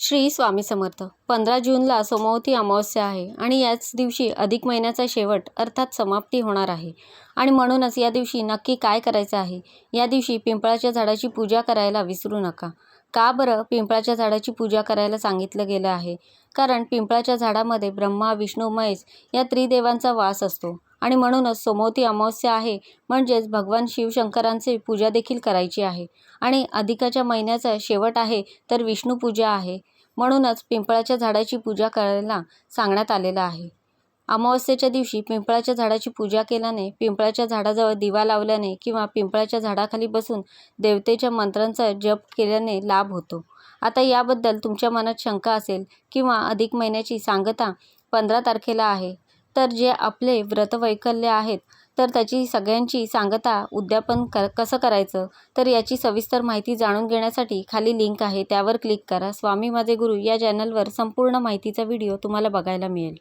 श्री स्वामी समर्थ. 15 जूनला सोमवती अमावस्या आहे आणि याच दिवशी अधिक महिन्याचा शेवट अर्थात समाप्ती होणार आहे. आणि म्हणूनच या दिवशी नक्की काय करायचं आहे? या दिवशी पिंपळाच्या झाडाची पूजा करायला विसरू नका. का बरं पिंपळाच्या झाडाची पूजा करायला सांगितलं गेलं आहे? कारण पिंपळाच्या झाडामध्ये ब्रह्मा, विष्णू, महेश या त्रिदेवांचा वास असतो आणि म्हणूनच सोमवती अमावस्या आहे, म्हणजेच भगवान शिवशंकरांची पूजा देखील करायची आहे. आणि अधिकाच्या महिन्याचा शेवट आहे तर विष्णू पूजा आहे. म्हणूनच पिंपळाच्या झाडाची पूजा करायला सांगण्यात आलेलं आहे. अमावस्येच्या दिवशी पिंपळाच्या झाडाची पूजा केल्याने, पिंपळाच्या झाडाजवळ दिवा लावल्याने किंवा पिंपळाच्या झाडाखाली बसून देवतेच्या मंत्रांचा जप केल्याने लाभ होतो. आता याबद्दल तुमच्या मनात शंका असेल किंवा अधिक महिन्याची सांगता 15 तारखेला आहे, तर जे आपले व्रतवैकल्य आहेत तर त्याची सगळ्यांची सांगता उद्यापन कसं करायचं, तर याची सविस्तर माहिती जाणून घेण्यासाठी खाली लिंक आहे, त्यावर क्लिक करा. स्वामी माझे गुरु या चॅनलवर संपूर्ण माहितीचा व्हिडिओ तुम्हाला बघायला मिळेल.